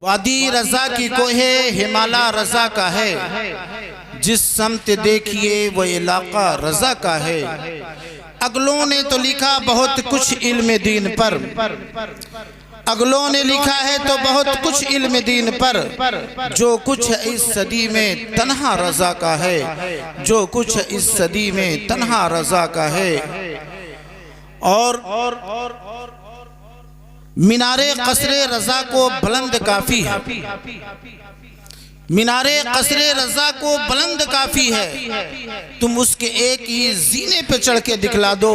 وادی رضا کی کوہ ہمالا رضا کا ہے، جس سمت دیکھیے وہ علاقہ رضا کا ہے۔ اگلوں نے تو لکھا بہت کچھ علم دین پر، اگلوں نے لکھا ہے تو بہت کچھ علم دین پر، جو کچھ اس صدی میں تنہا رضا کا ہے، جو کچھ اس صدی میں تنہا رضا کا ہے۔ اور مینار قصر رضا کو بلند کافی ہے، مینار قصر رضا کو بلند کافی ہے، تم اس کے ایک ہی زینے پہ چڑھ کے دکھلا دو،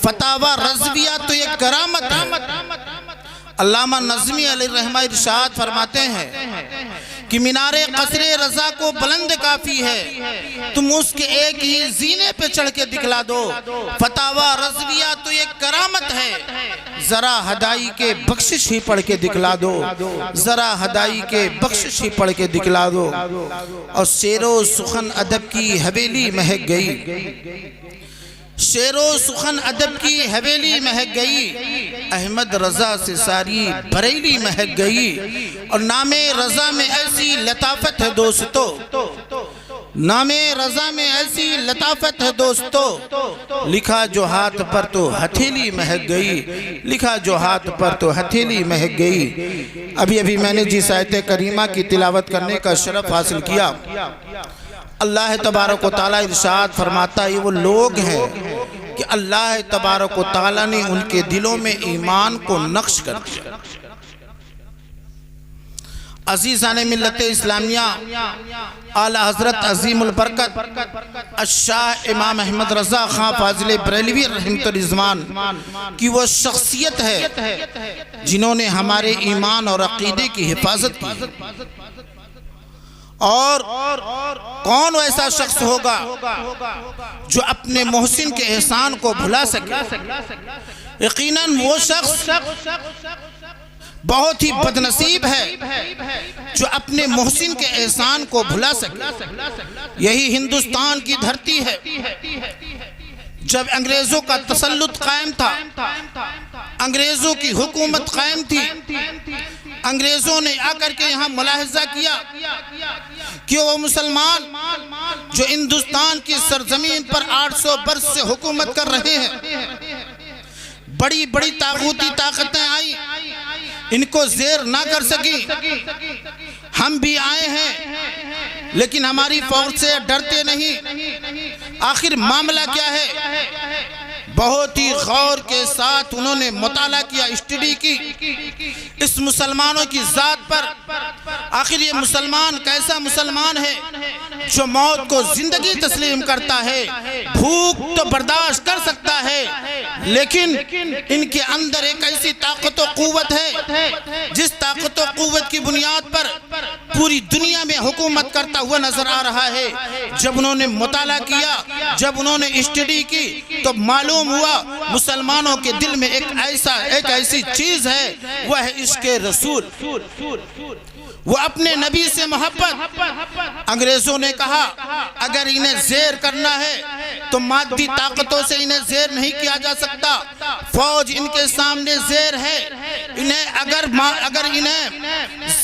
فتاوی رضویہ تو یہ کرامت ہے۔ علامہ نظمی علیہ الرحمہ ارشاد فرماتے ہیں کہ مینار قصر رضا کو بلند کافی ہے، تم اس کے ایک ہی زینے پہ چڑھ کے دکھلا دو، فتاوی رضویہ تو یہ کرامت ہے، ذرا ہدائی کے بخشش ہی پڑھ کے دکھلا دو، ذرا ہدائی کے بخشش ہی پڑھ کے دکھلا دو۔ اور شعر و سخن ادب کی حویلی مہک گئی، شعر و سخن ادب کی حویلی مہک گئی، احمد رضا سے ساری بریلی مہک گئی۔ اور نام رضا میں ایسی لطافت ہے دوستو، نام رضا میں ایسی لطافت ہے دوستو، لکھا جو ہاتھ پر تو ہتھیلی مہک گئی، لکھا جو ہاتھ پر تو ہتھیلی مہک گئی۔ ابھی میں نے جس آیت کریمہ کی تلاوت کرنے کا شرف حاصل کیا، اللہ تبارک و تعالیٰ ارشاد فرماتا ہے یہ وہ لوگ ہیں کہ اللہ تبارک و تعالیٰ نے ان کے دلوں میں ایمان کو نقش کر دیا۔ عزیزان ملت اسلامیہ، اعلی حضرت عظیم البرکت الشاہ امام احمد رضا خان فاضل بریلوی رحمۃ الرضوان کی وہ شخصیت ہے جنہوں نے ہمارے ایمان اور عقیدے کی حفاظت کی۔ اور کون ایسا شخص ہوگا جو اپنے محسن کے احسان کو بھلا سکے؟ یقیناً وہ شخص بہت ہی بدنصیب ہے جو اپنے محسن کے احسان کو بھلا سکے۔ یہی ہندوستان کی دھرتی ہے، جب انگریزوں کا تسلط قائم تھا، انگریزوں کی حکومت قائم تھی، انگریزوں نے آ کر کے یہاں ملاحظہ کیا کہ وہ مسلمان جو ہندوستان کی سرزمین پر 800 برس سے حکومت کر رہے ہیں، بڑی بڑی طاغوتی طاقتیں آئیں، ان کو زیر نہ کر سکی۔ ہم بھی آئے ہیں لیکن ہماری فوج سے ڈرتے نہیں۔ آخر معاملہ کیا ہے؟ بہت ہی غور کے ساتھ انہوں نے مطالعہ کیا، اسٹڈی کی اس مسلمانوں کی ذات پر۔ آخر یہ مسلمان کیسا مسلمان ہے جو موت کو زندگی تسلیم کرتا ہے، بھوک تو برداشت کر سکتا ہے، لیکن ان کے اندر ایک ایسی طاقت و قوت ہے جس طاقت و قوت کی بنیاد پر پوری دنیا میں حکومت کرتا ہوا نظر آ رہا ہے۔ جب انہوں نے مطالعہ کیا، جب انہوں نے اسٹڈی کی، تو معلوم ہوا مسلمانوں کے دل میں ایک ایسی چیز ہے، وہ ہے عشق رسول، وہ اپنے نبی سے محبت۔ انگریزوں نے کہا اگر انہیں زیر کرنا ہے تو مادی طاقتوں سے انہیں زیر نہیں کیا جا سکتا، فوج ان کے سامنے زیر ہے، اگر انہیں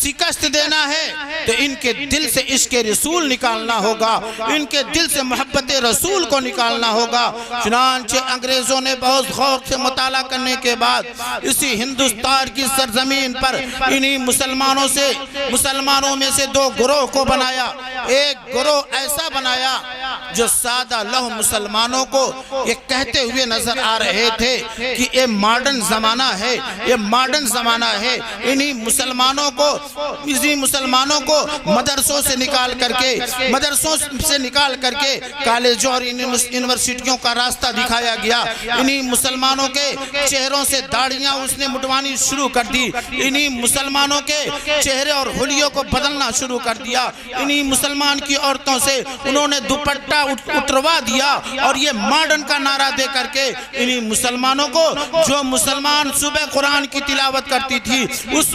شکست دینا ہے تو ان کے دل سے عشق رسول نکالنا ہوگا، ان کے دل سے محبت رسول کو نکالنا ہوگا۔ چنانچہ انگریزوں نے بہت غور سے مطالعہ کرنے کے بعد اسی ہندوستان کی سرزمین پر انہی مسلمانوں میں سے دو گروہ کو بنایا۔ ایک گروہ ایسا بنایا جو سادہ لوح مسلمانوں کو یہ کہتے ہوئے نظر آ رہے تھے کہ یہ ماڈرن زمانہ ہے، یہ ماڈرن زمانہ ہے۔ انہی مسلمانوں کو مدرسوں سے نکال کر کے کالجوں اور یونیورسٹیوں کا راستہ دکھایا گیا۔ انہی مسلمانوں کے چہروں سے داڑیاں اس نے مٹوانی شروع کر دی، انہی مسلمانوں کے چہرے اور حلیوں کو بدلنا شروع کر دیا، انہی مسلمان کی عورتوں سے انہوں نے دوپٹے دوپٹہ اتروا دیا اور یہ ماڈرن کا نعرہ دے کر کے انہی مسلمانوں کو، جو مسلمان صبح قرآن کی تلاوت کرتی تھی، اس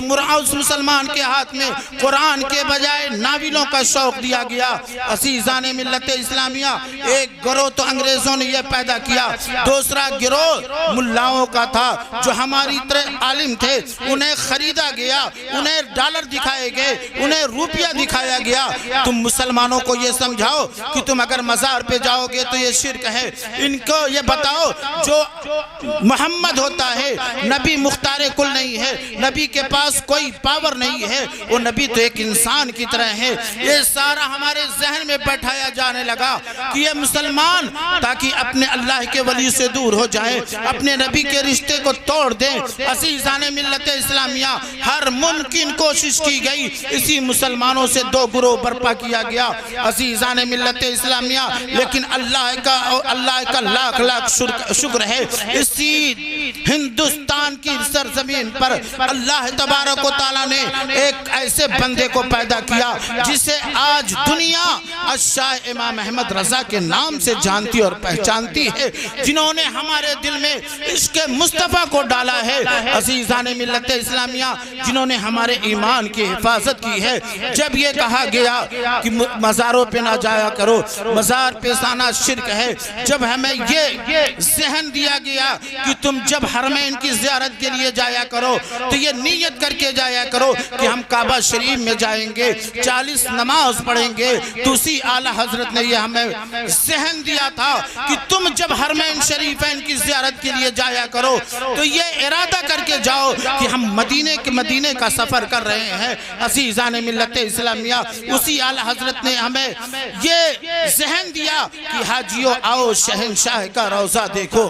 مسلمان کے ہاتھ میں قرآن کے بجائے ناولوں کا شوق دیا گیا۔ عزیزان ملت اسلامیہ، ایک گروہ تو انگریزوں نے یہ پیدا کیا، دوسرا گروہ ملاؤں کا تھا جو ہماری طرح عالم تھے، انہیں خریدا گیا، انہیں ڈالر دکھائے گئے، انہیں روپیہ دکھایا گیا۔ تم مسلمانوں کو یہ سمجھاؤ کہ تم اگر مزار پہ جاؤ گے تو یہ شرک ہے، ان کو یہ بتاؤ جو محمد ہوتا ہے نبی مختار کل نہیں ہے، نبی کے پاس کوئی پاور نہیں ہے، وہ نبی تو ایک انسان کی طرح ہے۔ یہ سارا ہمارے ذہن میں بیٹھایا جانے لگا کہ یہ مسلمان تاکہ اپنے اللہ کے ولی سے دور ہو جائیں، اپنے نبی کے رشتے کو توڑ دیں۔ عزیزان ملت اسلامیہ، ہر ممکن کوشش کی گئی، اسی مسلمانوں سے دو گروہ برپا کیا گیا۔ عزیزان ملت اسلامیہ، لیکن اللہ کا لاکھ لاکھ شکر ہے، اسی ہندوستان کی سرزمین پر اللہ تبارک و تعالیٰ نے ایک ایسے بندے کو پیدا کیا جسے آج دنیا الشاہ امام احمد رضا کے نام سے جانتی اور پہچانتی ہے، جنہوں نے ہمارے دل میں عشق مصطفیٰ کو ڈالا ہے۔ عزیزان ملت اسلامیہ، جنہوں نے ہمارے ایمان کی حفاظت کی ہے۔ جب یہ کہا گیا کہ مزاروں پہ نہ جایا کرو، مزار پہ جانا شرک ہے، جب ہمیں یہ ذہن دیا گیا کہ تم جب حرمین کی زیارت کے لیے جایا کرو تو یہ نیت کر کے جایا کرو کہ ہم کعبہ شریف میں جائیں گے، 40 نماز پڑھیں گے، تو اسی اعلیٰ حضرت نے یہ ہمیں ذہن دیا تھا کہ تم جب حرمین شریفین کی زیارت کے لیے جایا کرو تو یہ ارادہ کر کے جاؤ کہ ہم مدینے کا سفر کر رہے ہیں۔ عزیزان ملت اسلامیہ، اسی اعلیٰ حضرت نے ہمیں یہ ذہن دیا کہ حاجیوں آؤ شہنشاہ کا روضہ دیکھو،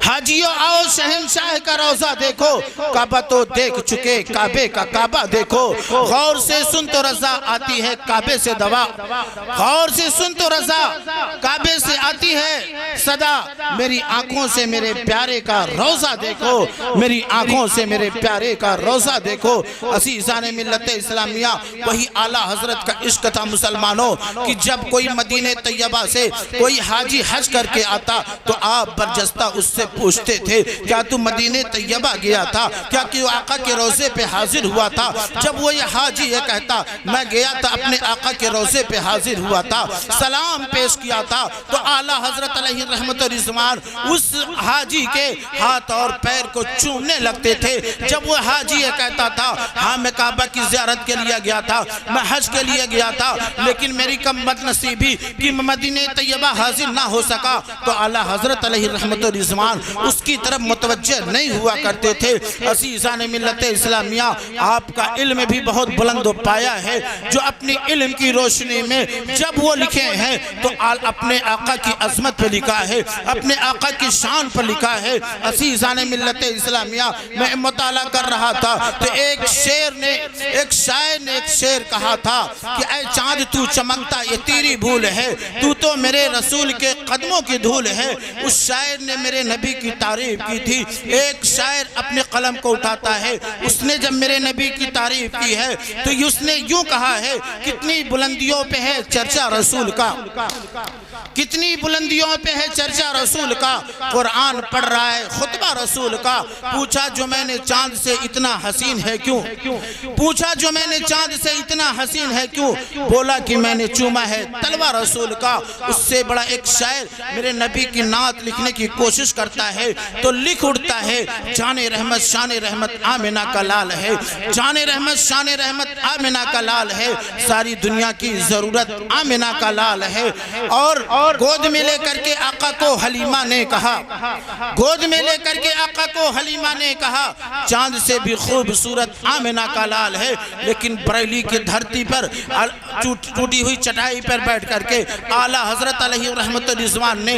حاجیوں آؤ شہنشاہ کا روضہ دیکھو، کعبہ تو دیکھ چکے، کعبے کا کعبہ دیکھو، غور سے سن تو رضا آتی ہے کعبے سے دوا، غور سے سن تو رضا کعبے سے آتی ہے صدا، میری آنکھوں سے میرے پیارے کا روضہ دیکھو، میری آنکھوں سے میرے پیارے کا روضہ دیکھو۔ عزیزان ملت اسلامیہ، وہی اعلیٰ حضرت کا عشق تھا مسلمانوں کہ جب کوئی مدینہ طیبہ سے کوئی حاجی حج کر کے آتا تو آپ برجستہ اس سے پوچھتے تھے کیا تو مدینہ طیبہ گیا تھا، کیا کہ وہ آقا کے روضے پہ حاضر ہوا تھا؟ جب وہ یہ حاجی یہ کہتا میں گیا تھا اپنے آقا کے روضے پہ حاضر ہوا تھا، سلام پیش کیا تھا، تو اعلیٰ حضرت علیہ رحمت و رضوان اس حاجی کے ہاتھ اور پیر کو چومنے لگتے تھے۔ جب وہ حاجی یہ کہتا تھا ہاں میں کعبہ کی زیارت کے لیے گیا تھا، میں حج کے لیے گیا تھا، لیکن میری کم بدنصیبی کہ مدینہ طیبہ حاضر نہ ہو سکا، تو اعلیٰ حضرت علیہ رحمت و رضوان اس کی طرف متوجہ نہیں ہوا کرتے تھے۔ عزیزان ملت اسلامیہ، آپ کا علم بھی بہت بلند و پایا ہے، جو اپنی علم کی روشنی میں جب وہ لکھے ہیں تو اپنے آقا کی عظمت پر لکھا ہے، اپنے آقا کی شان پر لکھا ہے۔ عزیزان ملت اسلامیہ، میں مطالعہ کر رہا تھا تو ایک شاعر نے ایک شعر کہا تھا کہ اے چاند تو چمکتا یہ تیری بھول ہے، تو میرے رسول کے قدموں کی دھول ہے۔ اس شاعر نے میرے نبی کی تعریف کی تھی۔ ایک شاعر اپنے قلم کو اٹھاتا ہے، اس نے جب میرے نبی کی تعریف کی ہے تو اس نے یوں کہا ہے کتنی بلندیوں پہ ہے چرچا رسول کا، کتنی بلندیوں پہ ہے چرچا رسول کا، قرآن پڑھ رہا ہے خطبہ رسول کا۔ پوچھا جو میں نے چاند سے اتنا حسین ہے کیوں، پوچھا جو میں نے چاند سے اتنا حسین ہے کیوں، بولا کہ میں نے چوما ہے تلوہ رسول کا۔ اس سے بڑا ایک شاعر میرے نبی کی نعت لکھنے کی کوشش کرتا ہے تو لکھ اڑتا ہے جان رحمت شان رحمت آمنہ کا لال ہے، جان رحمت شان رحمت آمنہ کا لال ہے، ساری دنیا کی ضرورت آمنہ کا لال ہے۔ اور گود میں لے کر کے آقا کو حلیمہ نے کہا، گود میں لے کر کے آقا کو حلیمہ نے کہا چاند سے بھی خوبصورت آمنہ کا لال ہے۔ لیکن بریلی کی دھرتی پر ٹوٹی ہوئی چٹائی پر بیٹھ کر کے اعلیٰ حضرت علیہ رحمت رضوان نے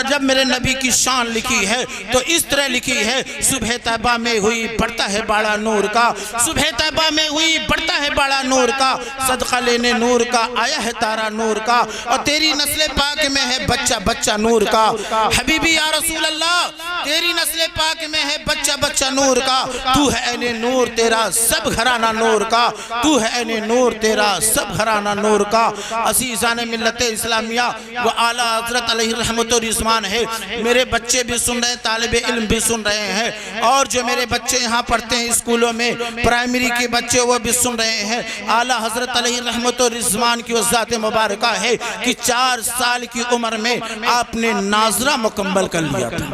جب میرے نبی کی شان لکھی ہے تو اس طرح لکھی ہے صبح طیبہ میں ہوئی بڑھتا ہے باڑا نور کا، صبح طیبہ میں ہوئی بڑھتا ہے باڑا نور کا، صدقہ لینے نور کا آیا ہے تارا نور کا، اور تیری نسل نسل پاک میں ہے بچہ بچہ نور کا، حبیبی یا رسول اللہ تیری نسل پاک میں ہے بچہ بچہ نور کا، تو ہے عین نور تیرا سب گھرانہ نور کا، تو ہے عین نور تیرا سب گھرانہ نور کا۔ عزیزان ملت اسلامیہ وہ اعلیٰ حضرت علیہ رحمت و رضوان ہے، میرے بچے بھی سن رہے ہیں، طالب علم بھی سن رہے ہیں، اور جو میرے بچے یہاں پڑھتے ہیں اسکولوں میں پرائمری کے بچے وہ بھی سن رہے ہیں۔ اعلیٰ حضرت علیہ رحمت و رضوان کی وہ ذات مبارکہ ہے کہ 4 سال کی عمر میں آپ نے ناظرہ مکمل کر لیا تھا،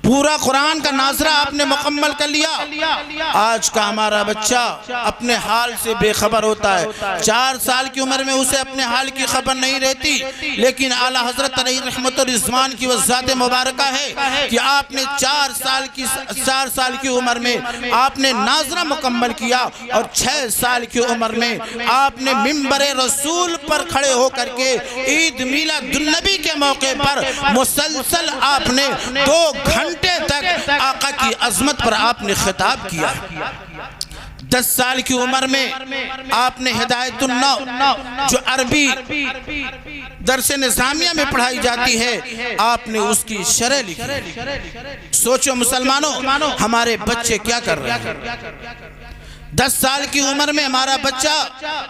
پورا قرآن کا ناظرہ آپ نے مکمل کر لیا۔ آج کا ہمارا بچہ اپنے حال سے بے خبر ہوتا ہے، 4 سال کی عمر میں اسے اپنے حال کی خبر نہیں رہتی، لیکن اعلیٰ حضرت علیہ رحمت و رضوان کی وہ ذات مبارکہ ہے کہ آپ نے 4 سال کی عمر میں آپ نے ناظرہ مکمل کیا، اور 6 سال کی عمر میں آپ نے منبر رسول پر کھڑے ہو کر کے عید میلاد النبی کے موقع پر مسلسل آپ نے 2 گھنٹے تک آقا کی عظمت پر آپ نے خطاب کیا۔ 10 سال کی عمر میں آپ نے ہدایت النو جو عربی درس نظامیہ میں پڑھائی جاتی ہے آپ نے اس کی شرح لکھی۔ سوچو مسلمانوں ہمارے بچے کیا کر رہے ہیں، 10 سال کی عمر میں ہمارا بچہ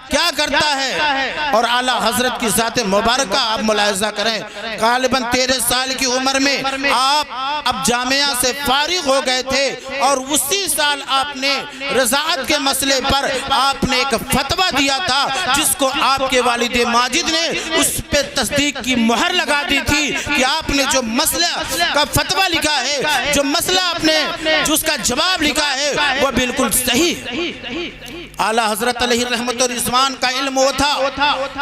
کیا کرتا ہے، اور اعلیٰ حضرت کی ذات مبارکہ آپ ملاحظہ کریں، غالباً 13 سال کی عمر میں آپ اب جامعہ سے فارغ ہو گئے تھے، اور اسی سال آپ نے رضاعت کے مسئلے پر آپ نے ایک فتویٰ دیا تھا جس کو آپ کے والد ماجد نے اس پہ تصدیق کی مہر لگا دی تھی کہ آپ نے جو مسئلہ کا فتویٰ لکھا ہے، جو مسئلہ آپ نے جو اس کا جواب لکھا ہے وہ بالکل صحیح۔ اعلیٰ حضرت علیہ رحمت و رضوان کا علم وہ تھا،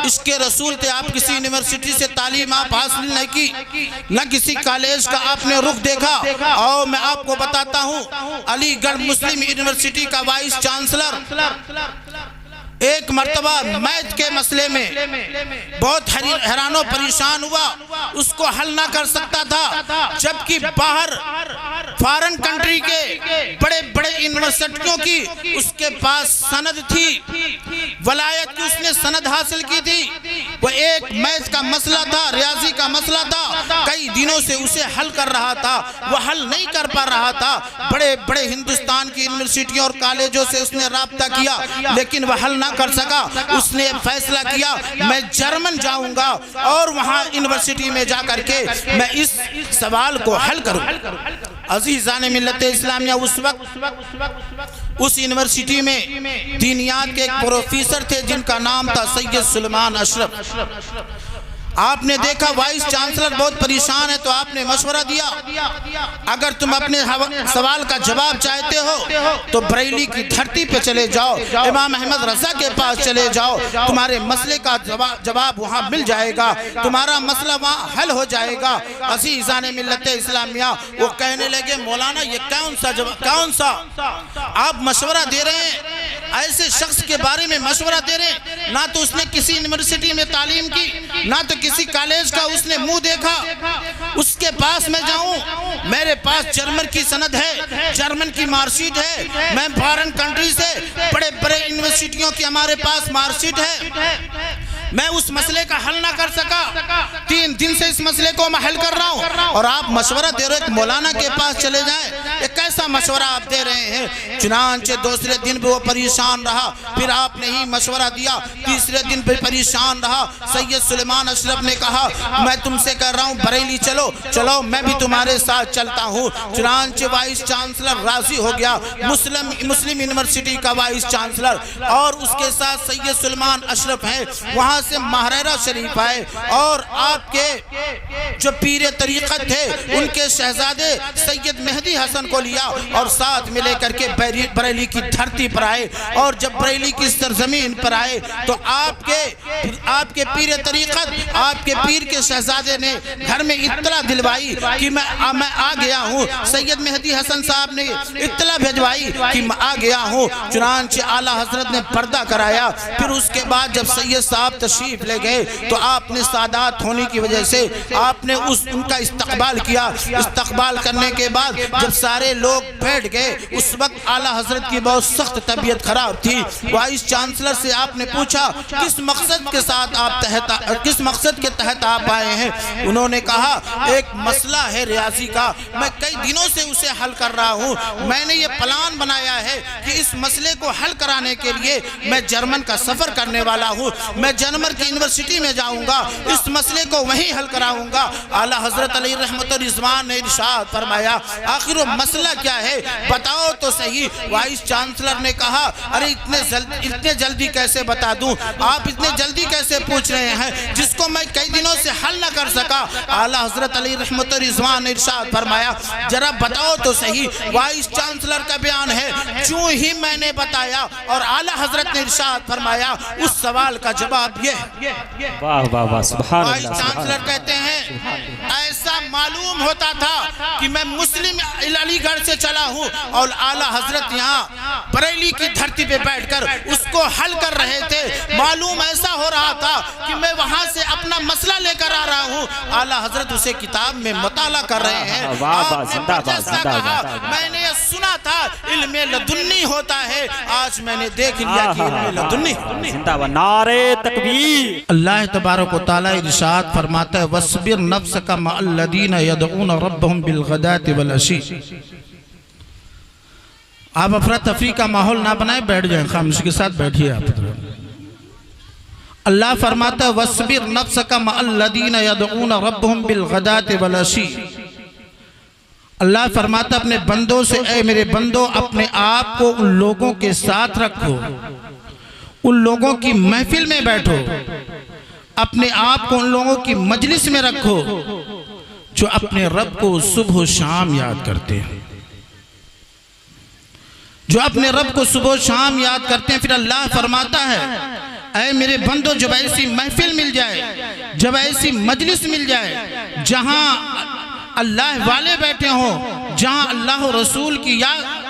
اس کے رسول تھے، آپ کسی یونیورسٹی سے تعلیم آپ حاصل نہیں کی، نہ کسی کالج کا آپ نے رخ دیکھا، اور میں آپ کو بتاتا ہوں علی گڑھ مسلم یونیورسٹی کا وائس چانسلر ایک مرتبہ میتھ کے مسئلے میں بہت حیران و پریشان ہوا، اس کو حل نہ کر سکتا تھا، جبکہ باہر فارن کنٹری کے بڑے بڑے یونیورسٹیوں کی اس کے پاس سند تھی، ولایت کی اس نے سند حاصل کی تھی، وہ ایک میتھ کا مسئلہ تھا، ریاضی کا مسئلہ تھا، کئی دنوں سے اسے حل کر رہا تھا، وہ حل نہیں کر پا رہا تھا، بڑے بڑے ہندوستان کی یونیورسٹیوں اور کالجوں سے اس نے رابطہ کیا، لیکن وہ حل نہ کر سکا۔ اس نے فیصلہ کیا میں جرمن جاؤں گا اور وہاں یونیورسٹی میں جا کر کے میں اس سوال کو حل کروں۔ عزیزان ملت اسلامیہ اس وقت اس یونیورسٹی میں دینیات کے ایک پروفیسر تھے جن کا نام تھا سید سلیمان اشرف۔ آپ نے دیکھا وائس چانسلر بہت پریشان ہے، تو آپ نے مشورہ دیا اگر تم اپنے سوال کا جواب چاہتے ہو تو بریلی کی دھرتی پہ چلے جاؤ، امام احمد رضا کے پاس چلے جاؤ، تمہارے مسئلے کا جواب وہاں مل جائے گا، تمہارا مسئلہ وہاں حل ہو جائے گا۔ عزیزان ملت اسلامیہ وہ کہنے لگے مولانا یہ کون سا آپ مشورہ دے رہے ہیں، ایسے شخص کے بارے میں مشورہ دے رہے ہیں، نہ تو اس نے کسی یونیورسٹی میں تعلیم کی، نہ تو کسی کالج کا اس نے منہ دیکھا، اس کے پاس میں جاؤں، میرے پاس جرمن کی سند ہے، جرمن کی مارکشیٹ ہے، میں فارن کنٹری سے بڑے بڑے یونیورسٹیوں کی ہمارے پاس مارکشیٹ ہے، میں اس مسئلے کا حل نہ کر سکا، 3 دن سے اس مسئلے کو میں حل کر رہا ہوں، اور آپ مشورہ دے رہے ہیں مولانا کے پاس چلے جائیں، یہ کیسا مشورہ آپ دے رہے ہیں؟ چنانچہ دوسرے دن بھی وہ پریشان رہا، پھر آپ نے ہی مشورہ دیا، تیسرے دن بھی پریشان رہا، سید سلیمان اشرف نے کہا میں تم سے کہہ رہا ہوں بریلی چلو میں بھی تمہارے ساتھ چلتا ہوں۔ چنانچہ وائس چانسلر راضی ہو گیا، مسلم یونیورسٹی کا وائس چانسلر، اور اس کے ساتھ سید سلیمان اشرف ہیں، وہاں سے مہررہ شریف آئے، اور آپ کے جو پیر طریقت تھے ان کے شہزادے سید مہدی حسن کو لیا، اور ساتھ ملے کر کے بریلی کی دھرتی پر آئے، اور جب بریلی کی سرزمین پر آئے تو آپ کے پیر طریقت، آپ کے پیر کے شہزادے نے گھر میں اطلاع دلوائی کہ میں آ گیا ہوں، سید مہدی حسن صاحب نے اطلاع بھیجوائی کہ میں آ گیا ہوں۔ چنانچہ اعلیٰ حضرت نے پردہ کرایا، پھر اس کے بعد جب سید صاحب تشریف لے گئے تو آپ نے سادات ہونے کی وجہ سے آپ نے ان کا استقبال کیا. استقبال کرنے کے بعد جب سارے لوگ بیٹھ گئے اس وقت اعلیٰ حضرت کی بہت سخت طبیعت خراب تھی. وائس چانسلر سے آپ نے پوچھا کس مقصد کے تحت آپ آئے ہیں؟ انہوں نے کہا ایک مسئلہ ہے ریاضی کا، میں کئی دنوں سے اسے حل کر رہا ہوں. میں نے یہ پلان بنایا ہے کہ اس مسئلے کو حل کرانے کے لیے میں جرمن کا سفر کرنے والا ہوں. میں جرمن کی یونیورسٹی میں جاؤں گا، اس مسئلے کو وہیں حل کراؤں گا. اعلیٰ حضرت علیہ رحمت و رضوان نے ارشاد فرمایا آخر وہ مسئلہ کیا ہے بتاؤ تو صحیح. وائس چانسلر نے کہا ارے اتنے جلدی کیسے بتا دوں، آپ اتنے جلدی کیسے پوچھ رہے ہیں جس کو میں کئی دنوں سے حل نہ کر سکا. اعلیٰ حضرت علیہ رحمت و رضوان نے ارشاد فرمایا ذرا بتاؤ تو صحیح. وائس چانسلر کا بیان ہے جو ہی میں نے بتایا اور اعلیٰ حضرت نے ارشاد فرمایا اس سوال کا جواب یہ ہے. واہ واہ واہ سبحان وائس اللہ. چانسلر کہتے ہیں ایسا معلوم ہوتا تھا کہ میں مسلم علی گڑھ سے چلا ہوں اور اعلیٰ حضرت یہاں بریلی کی دھرتی پہ بیٹھ کر اس کو حل کر رہے تھے. معلوم ایسا ہو رہا تھا کہ میں وہاں سے اپنا مسئلہ لے کر آ رہا ہوں. اعلیٰ حضرت اسے کتاب میں مطالعہ کر رہے ہیں. میں نے یہ سنا تھا علم لدنی ہوتا ہے، آج میں نے دیکھ لیا کہ علم لدنی. زندہ و نعرے تکبیر. اللہ تبارک و تعالی ارشاد فرماتا ہے وَاصْبِرْ نَفْسَكَ مَعَ الَّذِينَ يَدْعُونَ رَبَّهُمْ بِالْغَدَاةِ وَالْعَشِيِّ. آپ افراتفری کا ماحول نہ بنائیں، بیٹھ جائیں، خاموشی کے ساتھ بیٹھیے. آپ اللہ فرماتا ہے وَاصْبِرْ نَفْسَكَ مَعَ الَّذِينَ يَدْعُونَ رَبَّهُمْ بِالْغَدَاةِ وَالْعَشِيِّ. اللہ فرماتا اپنے بندوں سے اے میرے بندوں اپنے آپ کو ان لوگوں کے ساتھ رکھو، ان لوگوں کی محفل میں بیٹھو، اپنے آپ کو ان لوگوں کی مجلس میں رکھو جو اپنے رب کو صبح و شام یاد کرتے ہیں، جو اپنے رب کو صبح و شام یاد کرتے ہیں. پھر اللہ فرماتا ہے اے میرے بندو جب ایسی محفل مل جائے، جب ایسی مجلس مل جائے جہاں اللہ والے بیٹھے ہوں، جہاں اللہ رسول کی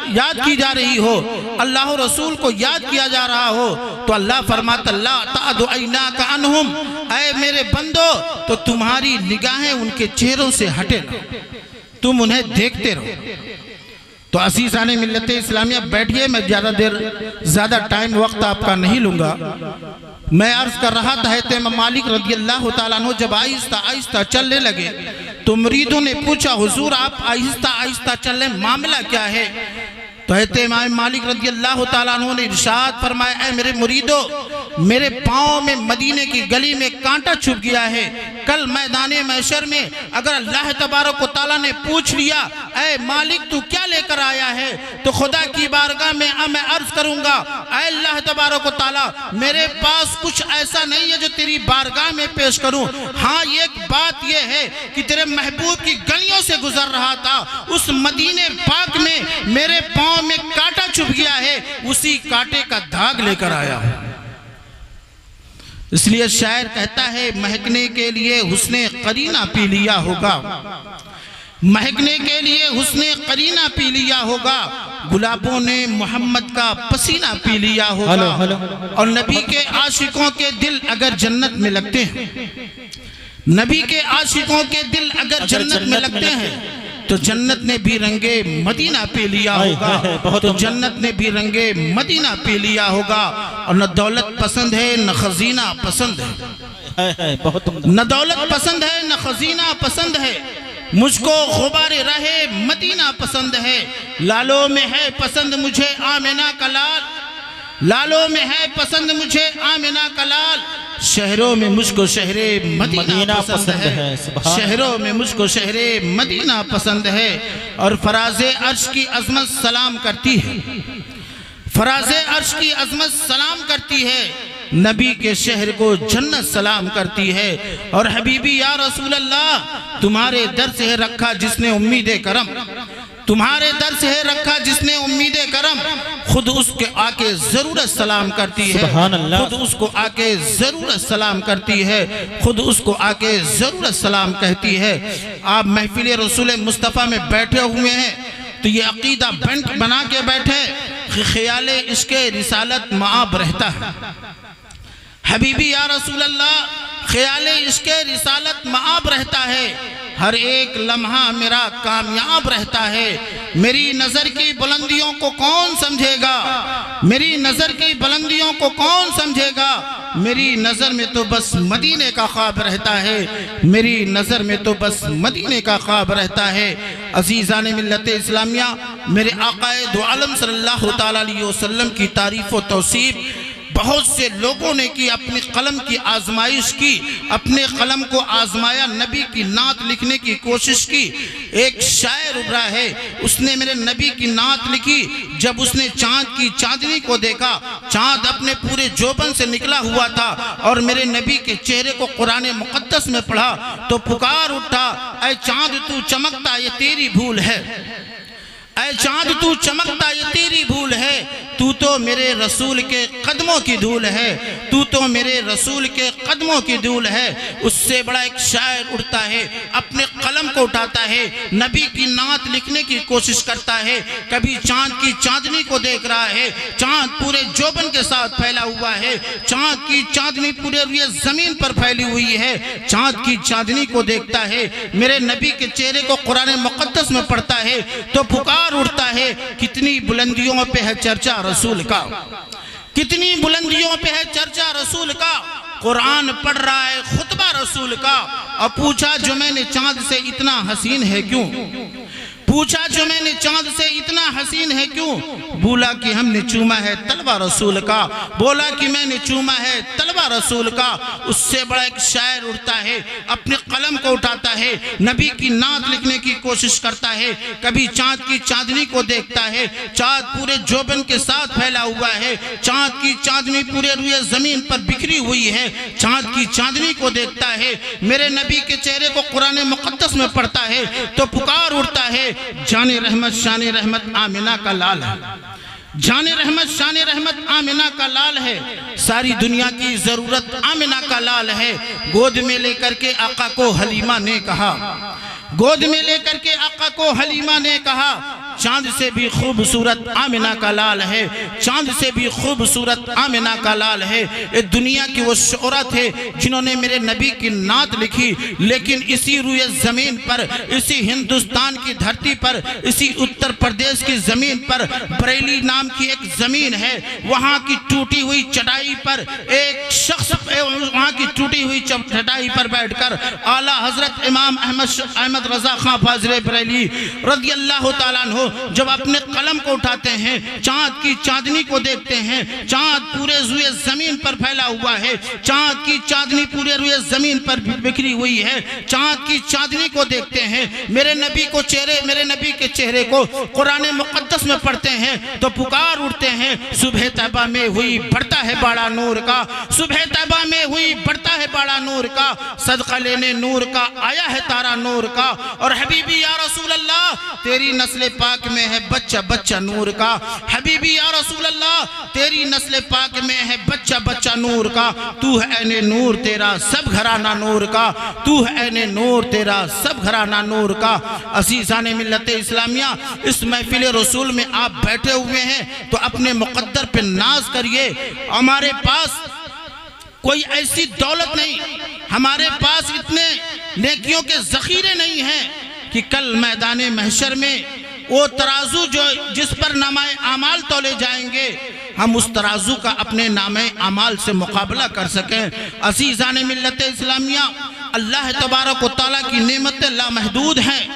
یاد کی جا رہی ہو، اللہ رسول کو یاد کیا جا رہا ہو، تو اللہ فرماتا اللہ تعد عیناک عنہم، اے میرے بندو تو تمہاری نگاہیں ان کے چہروں سے ہٹے نہ، تم انہیں دیکھتے رہو. تو عزیزان ملت اسلامیہ بیٹھئے، میں زیادہ ٹائم وقت آپ کا نہیں لوں گا. میں عرض کر رہا تھا حضرت امام مالک رضی اللہ تعالیٰ عنہ جب آہستہ آہستہ چلنے لگے تو مریدوں نے پوچھا حضور آپ آہستہ آہستہ چلنے معاملہ کیا ہے؟ تو حضرت امام مالک رضی اللہ تعالیٰ عنہ نے ارشاد فرمایا اے میرے مریدو میرے پاؤں میں مدینے کی گلی میں کانٹا چھپ گیا ہے. کل میدان محشر میں اگر اللہ تبارک و تعالیٰ نے پوچھ لیا اے مالک تو کیا لے کر آیا ہے تو خدا کی بارگاہ میں میں عرض کروں گا اے اللہ تبارک و تعالیٰ میرے پاس کچھ ایسا نہیں ہے جو تیری بارگاہ میں پیش کروں. ہاں ایک بات یہ ہے کہ تیرے محبوب کی گلیوں سے گزر رہا تھا، اس مدینے پاک میں میرے پاؤں میں کانٹا چھپ گیا ہے، اسی کانٹے کا داغ لے کر آیا ہوں. اس لیے شاعر کہتا ہے مہکنے کے لیے حسن قرینہ پی لیا ہوگا، مہکنے کے لیے حسن قرینہ پی لیا ہوگا، گلابوں نے محمد کا پسینہ پی لیا ہوگا. اور نبی کے عاشقوں کے دل اگر جنت میں لگتے ہیں، نبی کے عاشقوں کے دل اگر جنت میں لگتے ہیں تو جنت نے بھی رنگے مدینہ پی لیا ہوگا، تو جنت نے بھی رنگے مدینہ پی لیا ہوگا. اور نہ دولت پسند ہے نہ خزینہ پسند ہے، نہ دولت پسند ہے نہ خزینہ پسند ہے، مجھ کو غبار راہ مدینہ پسند ہے. لالوں میں ہے پسند مجھے آمنہ کا لال، لالوں میں ہے پسند مجھے آمنہ کا لال، شہروں میں مجھ کو شہر مدینہ پسند ہے، شہروں میں مجھ کو شہر مدینہ پسند ہے. اور فراز عرش کی عظمت سلام کرتی ہے، فراز عرش کی عظمت سلام کرتی ہے، نبی کے شہر کو جنت سلام کرتی ہے. اور حبیبی یا رسول اللہ تمہارے در سے ہے رکھا جس نے امید کرم، تمہارے در سے ہے رکھا جس نے امید کرم، خود اس کے آکے ضرورت سلام کرتی ہے، خود اس کو آکے ضرورت سلام کرتی ہے، خود اس کو آکے ضرورت سلام کہتی ہے. آپ محفل رسول مصطفیٰ میں بیٹھے ہوئے ہیں تو یہ عقیدہ بنا کے بیٹھے خیال عشق رسالت معاب رہتا ہے، حبیبی یا رسول اللہ خیال عشق رسالت معاب رہتا ہے، ہر ایک لمحہ میرا کامیاب رہتا ہے۔ میری نظر کی بلندیوں کو کون سمجھے گا، میری نظر کی بلندیوں کو کون سمجھے گا، میری نظر میں تو بس مدینے کا خواب رہتا ہے، میری نظر میں تو بس مدینے کا خواب رہتا ہے۔ عزیزان ملت اسلامیہ، میرے آقا دو عالم صلی اللہ تعالیٰ علیہ وسلم کی تعریف و توصیف بہت سے لوگوں نے کی، اپنے قلم کی آزمائش کی، اپنے قلم کو آزمایا، نبی کی نعت لکھنے کی کوشش کی۔ ایک شاعر ابھرا ہے، اس نے میرے نبی کی نعت لکھی۔ جب اس نے چاند کی چاندنی کو دیکھا، چاند اپنے پورے جوبن سے نکلا ہوا تھا، اور میرے نبی کے چہرے کو قرآن مقدس میں پڑھا تو پکار اٹھا، اے چاند تو چمکتا یہ تیری بھول ہے، اے چاند تو چمکتا یہ تیری بھول ہے، تو میرے رسول کے قدموں کی دھول ہے، تو میرے رسول کے قدموں کی دھول ہے۔ اس سے بڑا ایک شاعر اٹھتا ہے، اپنے قلم کو اٹھاتا ہے، نبی کی نعت لکھنے کی کوشش کرتا ہے۔ کبھی چاند کی چاندنی کو دیکھ رہا ہے، چاند پورے جوبن کے ساتھ پھیلا ہوا ہے، چاند کی چاندنی پورے روئے زمین پر پھیلی ہوئی ہے۔ چاند کی چاندنی کو دیکھتا ہے، میرے نبی کے چہرے کو قرآن مقدس میں پڑھتا ہے تو پکار اٹھتا ہے، کتنی بلندیوں پہ ہے چرچا رسول کا، کتنی بلندیوں پہ ہے چرچا رسول کا۔ قرآن پڑھ رہا ہے خطبہ رسول کا، اور پوچھا جو میں نے چاند سے اتنا حسین ہے کیوں، پوچھا جو میں نے چاند سے اتنا حسین ہے کیوں، بولا کہ ہم نے چوما ہے طلبہ رسول کا، بولا کہ میں نے چوما ہے طلبہ رسول کا۔ اس سے بڑا ایک شاعر اٹھتا ہے، اپنے قلم کو اٹھاتا ہے، نبی کی نعت لکھنے کی کوشش کرتا ہے۔ کبھی چاند کی چاندنی کو دیکھتا ہے، چاند پورے جوبن کے ساتھ پھیلا ہوا ہے، چاند کی چاندنی پورے روئے زمین پر بکھری ہوئی ہے۔ چاند کی چاندنی کو دیکھتا ہے، میرے نبی کے چہرے کو قرآن مقدس میں پڑھتا ہے تو پکار اٹھتا ہے، جان رحمت شان رحمت آمنہ کا لال ہے، جان رحمت شان رحمت آمنہ کا لال ہے، ساری دنیا کی ضرورت آمنہ کا لال ہے۔ گود میں لے کر کے آقا کو حلیمہ نے کہا، گود میں لے کر کے آقا کو حلیمہ نے کہا، چاند سے بھی خوبصورت آمنہ کا لال ہے، چاند سے بھی خوبصورت آمنہ کا لال ہے۔ اس دنیا کی وہ شعراء تھے جنہوں نے میرے نبی کی نعت لکھی، لیکن اسی روئے زمین پر، اسی ہندوستان کی دھرتی پر، اسی اتر پردیش کی زمین پر بریلی نام کی ایک زمین ہے، وہاں کی ٹوٹی ہوئی چٹائی پر ایک شخص، وہاں کی ٹوٹی ہوئی چٹائی پر بیٹھ کر اعلیٰ حضرت امام احمد رضا خان فاضل بریلی رضی اللہ تعالیٰ عنہ جب اپنے قلم کو اٹھاتے ہیں، چاند کی چاندنی کو دیکھتے ہیں، چاند پورے روئے زمین پر پھیلا ہوا ہے، چاند کی چاندنی پورے روئے زمین پر بکھری ہوئی ہے، چاند کی چاندنی کو دیکھتے ہیں، میرے نبی کے چہرے کو قرآن مقدس میں پڑھتے ہیں تو پکار اٹھتے ہیں، صبح طیبہ میں ہوئی بڑھتا ہے باڑا نور کا، صبح طیبہ میں ہوئی بڑھتا ہے باڑا نور کا، صدقہ لینے نور کا آیا ہے تارا نور کا، اور حبیبی یا رسول اللہ تیری نسل پاک میں ہے بچہ بچہ نور کا، حبیبی یا رسول اللہ تیری نسل پاک میں ہے بچہ بچہ نور کا، تو ہے عین نور تیرا سب گھرانہ نور کا، تو ہے عین نور تیرا سب گھرانہ نور کا۔ عزیزان ملت اسلامیہ، اس محفل رسول میں آپ بیٹھے ہوئے ہیں تو اپنے مقدر پہ ناز کریے۔ ہمارے پاس کوئی ایسی دولت نہیں، ہمارے پاس اتنے نیکیوں کے ذخیرے نہیں ہیں کہ کل میدان محشر میں وہ ترازو جس پر نامہ اعمال تولے جائیں گے، ہم اس ترازو کا اپنے نامہ اعمال سے مقابلہ کر سکیں۔ عزیزان ملت اسلامیہ، اللہ تبارک و تعالیٰ کی نعمتیں لامحدود ہیں۔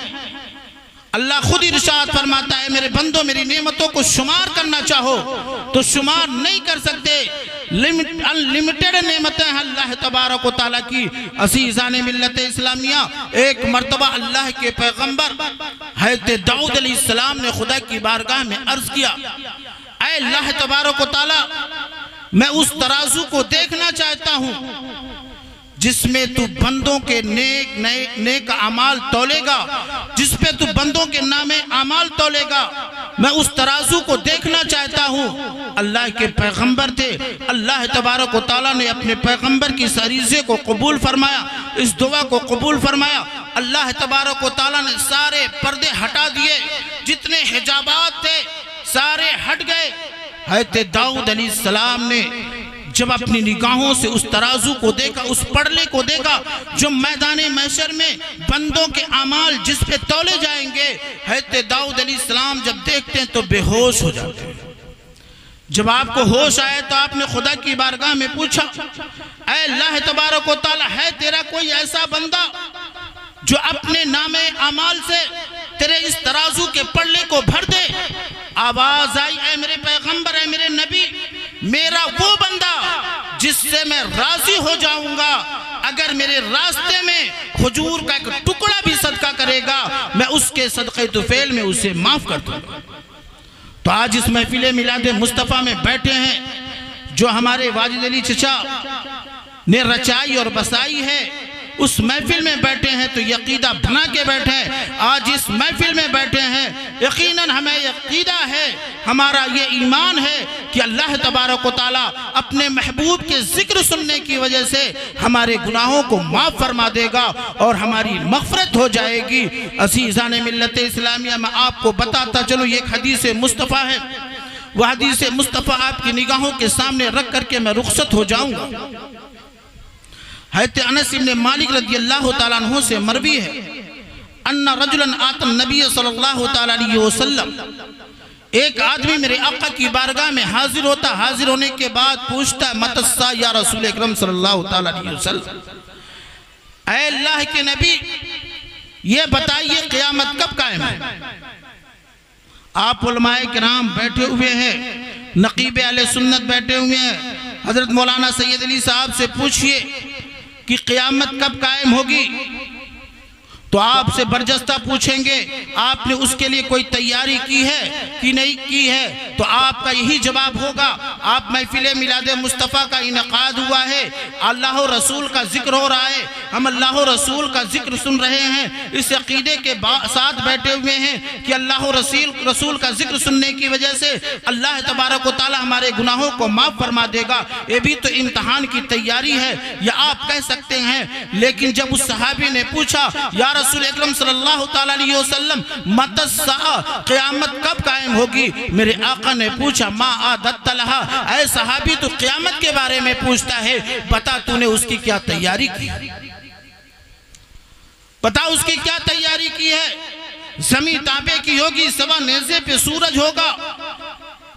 اللہ خود ارشاد فرماتا ہے، میرے بندوں میری نعمتوں کو شمار کرنا چاہو تو شمار نہیں کر سکتے، انلیمیٹڈ نعمتیں ہیں اللہ تبارک و تعالیٰ کی۔ عزیزان ملت اسلامیہ، ایک مرتبہ اللہ کے پیغمبر حضرت داؤد علیہ السلام نے خدا کی بارگاہ میں عرض کیا، اے اللہ تبارک و تعالیٰ، میں اس ترازو کو دیکھنا چاہتا ہوں جس میں تو بندوں کے نیک اعمال تولے گا، جس پہ تو بندوں کے نام اعمال تولے گا، میں اس ترازو کو دیکھنا چاہتا ہوں۔ اللہ کے پیغمبر تھے، اللہ تبارک و تعالیٰ نے اپنے پیغمبر کی اس عریضے کو قبول فرمایا، اس دعا کو قبول فرمایا۔ اللہ تبارک و تعالیٰ نے سارے پردے ہٹا دیے، جتنے حجابات تھے سارے ہٹ گئے۔ حضرت داؤد علیہ السلام نے جب اپنی نگاہوں سے اس ترازو کو دیکھا، اس پڑلے کو دیکھا جو میدان محشر میں بندوں کے اعمال جس پہ تولے جائیں گے، حضرت داؤد علیہ السلام جب دیکھتے ہیں تو بے ہوش ہو جاتے ہیں۔ جب آپ کو ہوش آئے تو آپ نے خدا کی بارگاہ میں پوچھا، اے اللہ تبارک و تعالی، ہے تیرا کوئی ایسا بندہ جو اپنے نام اعمال سے تیرے اس ترازو کے پڑلے کو بھر دے؟ آواز آئی، اے میرے پیغمبر، اے میرے نبی، میرا وہ بندہ جس سے میں راضی ہو جاؤں گا، اگر میرے راستے میں کھجور کا ایک ٹکڑا بھی صدقہ کرے گا، میں اس کے صدقہ طفیل میں اسے معاف کر دوں گا۔ تو آج اس محفل میلاد مصطفیٰ میں بیٹھے ہیں جو ہمارے واجد علی چچا نے رچائی اور بسائی ہے، اس محفل میں بیٹھے ہیں تو عقیدہ بنا کے بیٹھے ہیں۔ آج اس محفل میں بیٹھے ہیں، یقیناً ہمیں عقیدہ ہے، ہمارا یہ ایمان ہے کہ اللہ تبارک و تعالیٰ اپنے محبوب کے ذکر سننے کی وجہ سے ہمارے گناہوں کو معاف فرما دے گا اور ہماری مغفرت ہو جائے گی۔ عزیزان ملت اسلامیہ، میں آپ کو بتاتا چلو، یہ ایک حدیث مصطفیٰ ہے، وہ حدیث مصطفیٰ آپ کی نگاہوں کے سامنے رکھ کر کے میں رخصت ہو جاؤں گا۔ حضرت انس بن مالک رضی اللہ تعالیٰ عنہ سے مروی ہے، ان رجلا آتا النبی صلی اللہ تعالیٰ علیہ وسلم، ایک آدمی میرے آقا کی بارگاہ میں حاضر ہوتا، حاضر ہونے کے بعد پوچھتا، متی الساعہ یا رسول اکرم صلی اللہ تعالیٰ علیہ وسلم، اے اللہ کے نبی یہ بتائیے قیامت کب قائم ہے؟ آپ علماء کرام بیٹھے ہوئے ہیں، نقیب اہل سنت بیٹھے ہوئے ہیں، حضرت مولانا سید علی صاحب سے پوچھئے کہ قیامت کب قائم ہوگی؟ تو آپ سے برجستہ پوچھیں گے آپ نے اس کے لیے کوئی تیاری کی ہے کہ نہیں کی ہے؟ تو آپ کا یہی جواب ہوگا، آپ محفل میلاد مصطفیٰ کا انعقاد ہوا ہے، اللہ و رسول کا ذکر ہو رہا ہے، ہم اللہ و رسول کا ذکر سن رہے ہیں، اس عقیدے کے ساتھ بیٹھے ہوئے ہیں کہ اللہ و رسول کا ذکر سننے کی وجہ سے اللہ تبارک و تعالی ہمارے گناہوں کو معاف فرما دے گا۔ یہ بھی تو امتحان کی تیاری ہے، یا آپ کہہ سکتے ہیں۔ لیکن جب اس صحابی نے پوچھا، یا رسول اکرم صلی اللہ تعالیٰ علیہ وسلم، متی الساعہ، قیامت کب قائم ہوگی؟ میرے آقا نے پوچھا، ما عادت لہا، اے صحابی تو قیامت کے بارے میں پوچھتا ہے، بتا تو نے اس کی کیا تیاری کی؟ بتا اس کی کیا تیاری کی ہے؟ زمین تابع کی ہوگی، سوا نیزے پہ سورج ہوگا،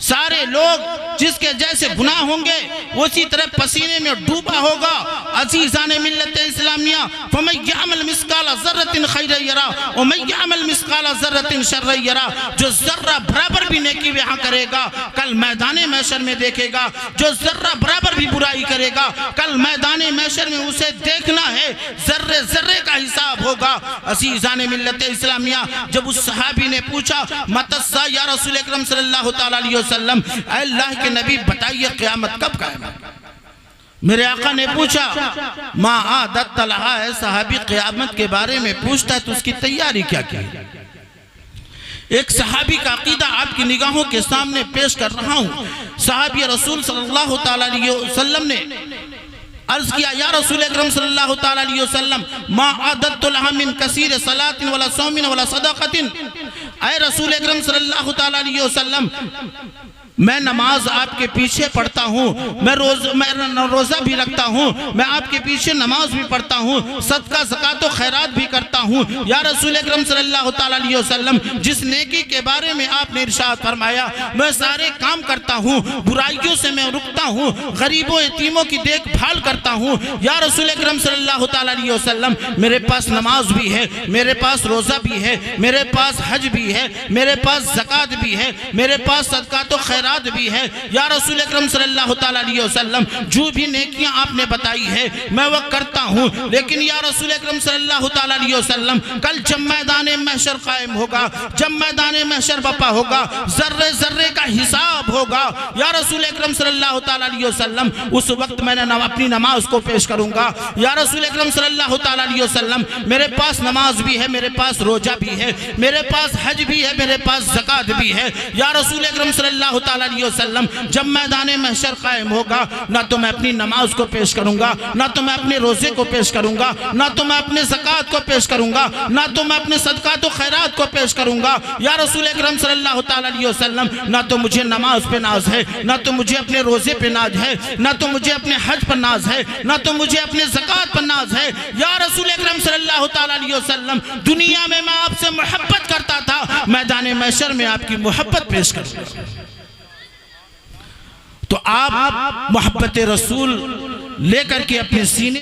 سارے لوگ جس کے جیسے گناہ ہوں گے اسی طرح پسینے میں ڈوبا ہوگا۔ عزیزان ملت اسلامیہ، فَمَن يَعْمَلْ مِثْقَالَ ذَرَّةٍ خَيْرًا يَرَهُ وَمَن يَعْمَلْ مِثْقَالَ ذَرَّةٍ شَرًّا يَرَهُ، جو ذرہ برابر بھی نیکی وہاں کرے گا کل میدان محشر میں دیکھے گا، جو ذرہ برابر بھی برائی کرے گا کل میدان محشر میں اسے دیکھنا ہے، ذرے ذرے کا حساب ہوگا۔ عزیزان ملت اسلامیہ، جب اس صحابی نے پوچھا، متی الساعہ یا رسول اکرم صلی اللہ تعالیٰ علیہ وسلم، اے اللہ کے نبی بتائیے قیامت کب قائم ہے؟ میرے آقا نے پوچھا، ما عادت لہا، ہے صحابی قیامت کے بارے میں پوچھتا ہے تو اس کی تیاری کیا کی؟ ایک صحابی کا عقیدہ آپ کی نگاہوں کے سامنے پیش کر رہا ہوں۔ صحابی رسول صلی اللہ تعالیٰ علیہ وسلم نے عرض کیا، یا رسول اکرم صلی اللہ تعالیٰ علیہ وسلم، ما عادت لہا من کثیر صلاۃ ولا صوم ولا صدقۃ، اے رسول اکرم صلی اللہ تعالیٰ علیہ وسلم، میں نماز آپ کے پیچھے پڑھتا ہوں، میں روزہ بھی رکھتا ہوں، میں آپ کے پیچھے نماز بھی پڑھتا ہوں، صدقہ زکوٰۃ و خیرات بھی کرتا ہوں۔ یا رسول اکرم صلی اللہ تعالیٰ علیہ وسلم، جس نیکی کے بارے میں آپ نے ارشاد فرمایا میں سارے کام کرتا ہوں، برائیوں سے میں رکتا ہوں، غریبوں یتیموں کی دیکھ بھال کرتا ہوں۔ یا رسول اکرم صلی اللہ تعالیٰ علیہ وسلم، میرے پاس نماز بھی ہے، میرے پاس روزہ بھی ہے، میرے پاس حج بھی ہے، میرے پاس زکوٰۃ بھی ہے، میرے پاس صدقات و خیرات بھی ہے۔ یا رسول اکرم صلی اللہ تعالیٰ علیہ وسلم، جو بھی نیکیاں آپ نے بتائی ہے میں وہ کرتا ہوں، لیکن یا رسول اکرم صلی اللہ تعالیٰ علیہ وسلم، کل جب میدان محشر قائم ہوگا، جب میدان محشر بپا ہوگا، ذرے ذرے کا حساب ہوگا، یا رسول اکرم صلی اللہ تعالیٰ علیہ وسلم، اس وقت میں نے اپنی نماز کو پیش کروں گا۔ یا رسول اکرم صلی اللہ تعالیٰ علیہ وسلم، میرے پاس نماز بھی ہے، میرے پاس روزہ بھی ہے، میرے پاس حج بھی ہے، میرے پاس زکوٰۃ بھی ہے۔ یا رسول اکرم صلی اللہ تعالیٰ تعالیٰ علیہ وسلم جب میدان محشر قائم ہوگا، نہ تو میں اپنی نماز کو پیش کروں گا، نہ تو میں اپنے روزے کو پیش کروں گا، نہ تو میں اپنے زکوٰۃ کو پیش کروں گا، نہ تو میں اپنے صدقات و خیرات کو پیش کروں گا۔ یا رسول اکرم صلی اللہ تعالیٰ علیہ وسلم، نہ تو مجھے نماز پہ ناز ہے، نہ تو مجھے اپنے روزے پہ ناز ہے، نہ تو مجھے اپنے حج پر ناز ہے، نہ تو مجھے اپنے زکوٰۃ پر ناز ہے۔ یا رسول اکرم صلی اللہ تعالیٰ علیہ وسلم، دنیا میں میں آپ سے محبت کرتا تھا، میدان محشر میں آپ کی محبت پیش کروں گا۔ تو آپ محبت رسول لے کر کے اپنے سینے